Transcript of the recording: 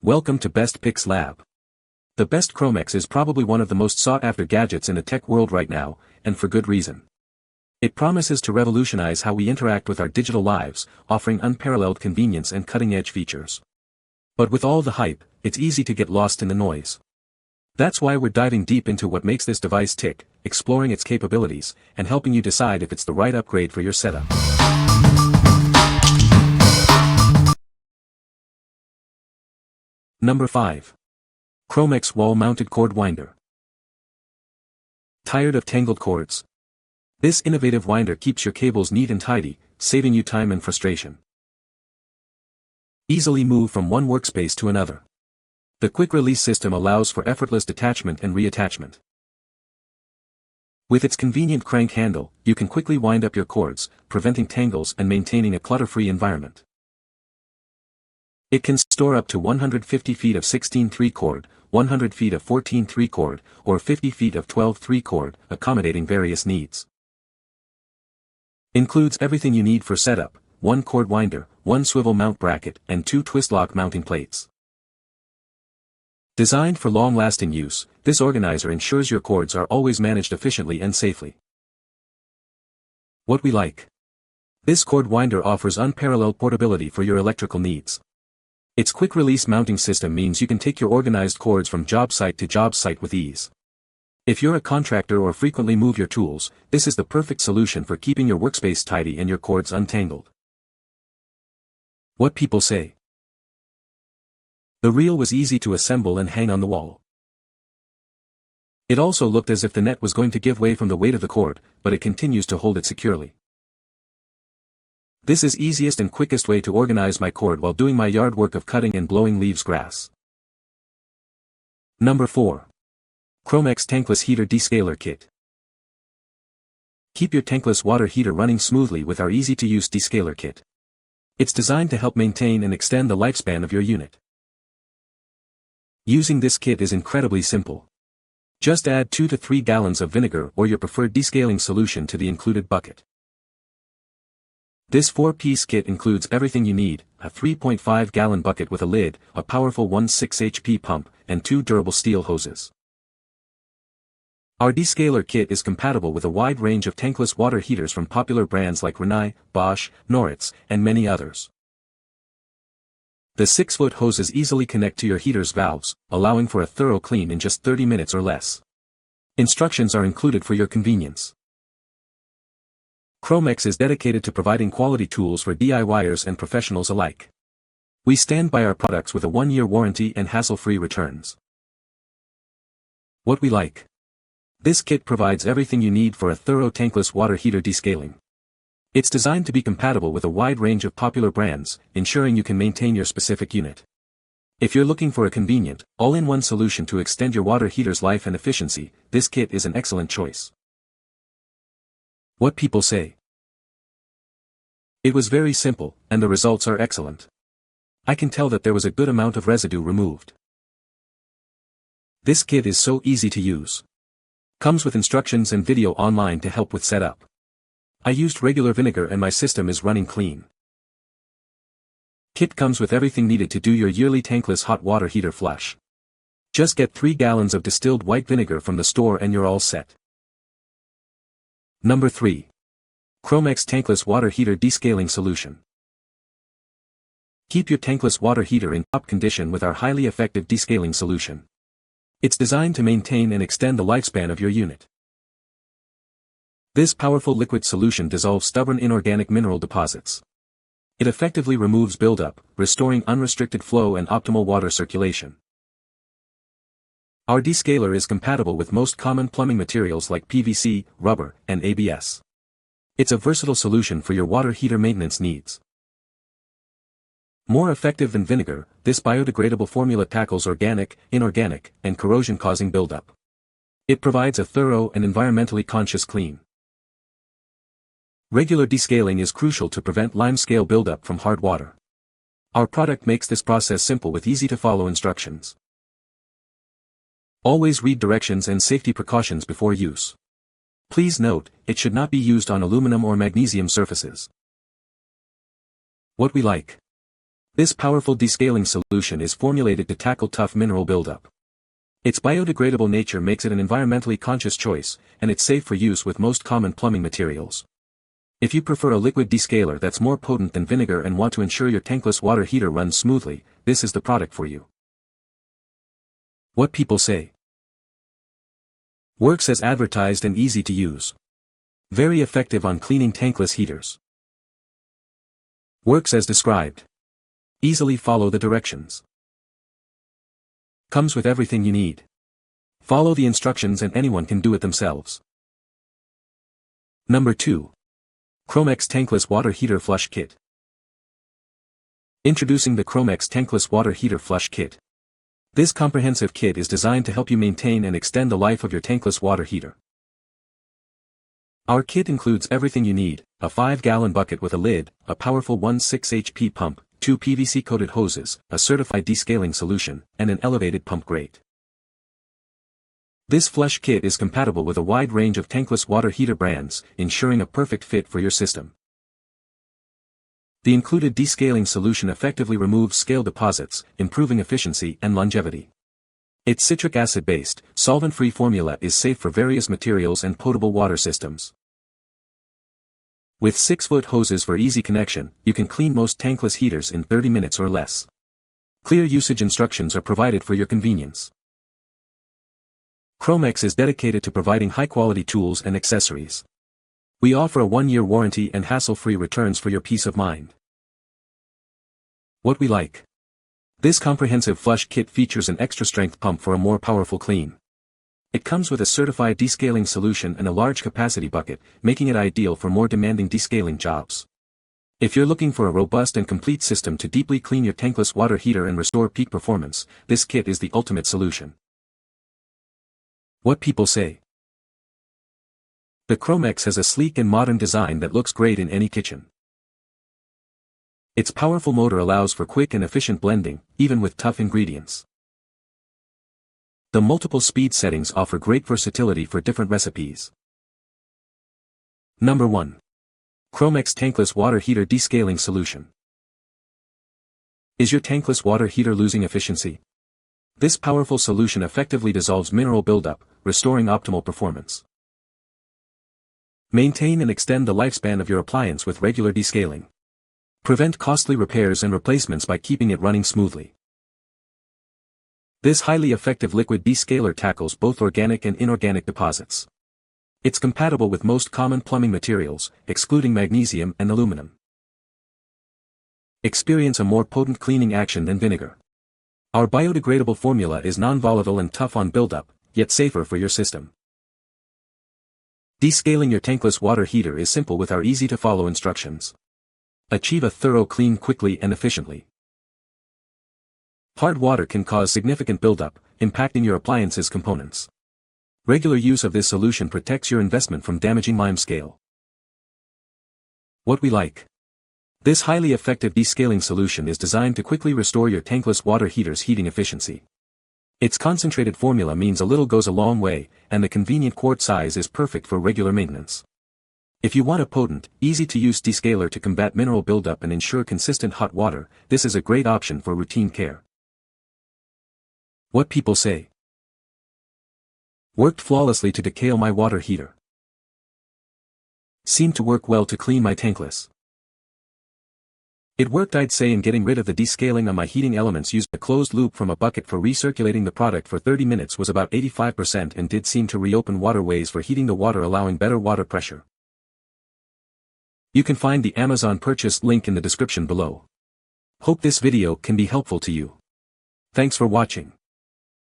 Welcome to Best Picks Lab. The best Chromex is probably one of the most sought-after gadgets in the tech world right now, and for good reason. It promises to revolutionize how we interact with our digital lives, offering unparalleled convenience and cutting-edge features. But with all the hype, it's easy to get lost in the noise. That's why we're diving deep into what makes this device tick, exploring its capabilities, and helping you decide if it's the right upgrade for your setup. Number 5. Chromex Wall-Mounted Cord Winder. Tired of tangled cords? This innovative winder keeps your cables neat and tidy, saving you time and frustration. Easily move from one workspace to another. The quick-release system allows for effortless detachment and reattachment. With its convenient crank handle, you can quickly wind up your cords, preventing tangles and maintaining a clutter-free environment. It can store up to 150 feet of 16 3-cord, 100 feet of 14 3-cord, or 50 feet of 12 3-cord, accommodating various needs. Includes everything you need for setup: one cord winder, one swivel mount bracket, and 2 twist-lock mounting plates. Designed for long-lasting use, this organizer ensures your cords are always managed efficiently and safely. What we like. This cord winder offers unparalleled portability for your electrical needs. Its quick-release mounting system means you can take your organized cords from job site to job site with ease. If you're a contractor or frequently move your tools, this is the perfect solution for keeping your workspace tidy and your cords untangled. What people say. The reel was easy to assemble and hang on the wall. It also looked as if the net was going to give way from the weight of the cord, but it continues to hold it securely. This is easiest and quickest way to organize my cord while doing my yard work of cutting and blowing leaves grass. Number 4. Chromex Tankless Heater Descaler Kit. Keep your tankless water heater running smoothly with our easy-to-use Descaler kit. It's designed to help maintain and extend the lifespan of your unit. Using this kit is incredibly simple. Just add 2 to 3 gallons of vinegar or your preferred descaling solution to the included bucket. This 4-piece kit includes everything you need: a 3.5-gallon bucket with a lid, a powerful 1.6 HP pump, and 2 durable steel hoses. Our Descaler kit is compatible with a wide range of tankless water heaters from popular brands like Rinnai, Bosch, Noritz, and many others. The 6-foot hoses easily connect to your heater's valves, allowing for a thorough clean in just 30 minutes or less. Instructions are included for your convenience. Chromex is dedicated to providing quality tools for DIYers and professionals alike. We stand by our products with a 1-year warranty and hassle-free returns. What we like. This kit provides everything you need for a thorough tankless water heater descaling. It's designed to be compatible with a wide range of popular brands, ensuring you can maintain your specific unit. If you're looking for a convenient, all-in-one solution to extend your water heater's life and efficiency, this kit is an excellent choice. What people say. It was very simple, and the results are excellent. I can tell that there was a good amount of residue removed. This kit is so easy to use. Comes with instructions and video online to help with setup. I used regular vinegar and my system is running clean. Kit comes with everything needed to do your yearly tankless hot water heater flush. Just get 3 gallons of distilled white vinegar from the store and you're all set. Number 3. Chromex Tankless Water Heater Descaling Solution. Keep your tankless water heater in top condition with our highly effective descaling solution. It's designed to maintain and extend the lifespan of your unit. This powerful liquid solution dissolves stubborn inorganic mineral deposits. It effectively removes buildup, restoring unrestricted flow and optimal water circulation. Our Descaler is compatible with most common plumbing materials like PVC, rubber, and ABS. It's a versatile solution for your water heater maintenance needs. More effective than vinegar, this biodegradable formula tackles organic, inorganic, and corrosion-causing buildup. It provides a thorough and environmentally conscious clean. Regular descaling is crucial to prevent limescale buildup from hard water. Our product makes this process simple with easy-to-follow instructions. Always read directions and safety precautions before use. Please note, it should not be used on aluminum or magnesium surfaces. What we like. This powerful descaling solution is formulated to tackle tough mineral buildup. Its biodegradable nature makes it an environmentally conscious choice, and it's safe for use with most common plumbing materials. If you prefer a liquid descaler that's more potent than vinegar and want to ensure your tankless water heater runs smoothly, this is the product for you. What people say. Works as advertised and easy to use. Very effective on cleaning tankless heaters. Works as described. Easily follow the directions. Comes with everything you need. Follow the instructions and anyone can do it themselves. Number 2. Chromex Tankless Water Heater Flush Kit. Introducing the Chromex Tankless Water Heater Flush Kit. This comprehensive kit is designed to help you maintain and extend the life of your tankless water heater. Our kit includes everything you need: a 5-gallon bucket with a lid, a powerful 1.6 HP pump, 2 PVC-coated hoses, a certified descaling solution, and an elevated pump grate. This flush kit is compatible with a wide range of tankless water heater brands, ensuring a perfect fit for your system. The included descaling solution effectively removes scale deposits, improving efficiency and longevity. Its citric acid-based, solvent-free formula is safe for various materials and potable water systems. With 6-foot hoses for easy connection, you can clean most tankless heaters in 30 minutes or less. Clear usage instructions are provided for your convenience. Chromex is dedicated to providing high-quality tools and accessories. We offer a 1-year warranty and hassle-free returns for your peace of mind. What we like. This comprehensive flush kit features an extra-strength pump for a more powerful clean. It comes with a certified descaling solution and a large capacity bucket, making it ideal for more demanding descaling jobs. If you're looking for a robust and complete system to deeply clean your tankless water heater and restore peak performance, this kit is the ultimate solution. What people say. The Chromex has a sleek and modern design that looks great in any kitchen. Its powerful motor allows for quick and efficient blending, even with tough ingredients. The multiple speed settings offer great versatility for different recipes. Number 1. Chromex Tankless Water Heater Descaling Solution. Is your tankless water heater losing efficiency? This powerful solution effectively dissolves mineral buildup, restoring optimal performance. Maintain and extend the lifespan of your appliance with regular descaling. Prevent costly repairs and replacements by keeping it running smoothly. This highly effective liquid descaler tackles both organic and inorganic deposits. It's compatible with most common plumbing materials, excluding magnesium and aluminum. Experience a more potent cleaning action than vinegar. Our biodegradable formula is non-volatile and tough on buildup, yet safer for your system. Descaling your tankless water heater is simple with our easy-to-follow instructions. Achieve a thorough clean quickly and efficiently. Hard water can cause significant buildup, impacting your appliance's components. Regular use of this solution protects your investment from damaging limescale. What we like. This highly effective descaling solution is designed to quickly restore your tankless water heater's heating efficiency. Its concentrated formula means a little goes a long way, and the convenient quart size is perfect for regular maintenance. If you want a potent, easy-to-use descaler to combat mineral buildup and ensure consistent hot water, this is a great option for routine care. What people say. Worked flawlessly to decale my water heater. Seemed to work well to clean my tankless. It worked, I'd say, in getting rid of the descaling on my heating elements. Used a closed loop from a bucket for recirculating the product for 30 minutes was about 85% and did seem to reopen waterways for heating the water, allowing better water pressure. You can find the Amazon purchase link in the description below. Hope this video can be helpful to you. Thanks for watching.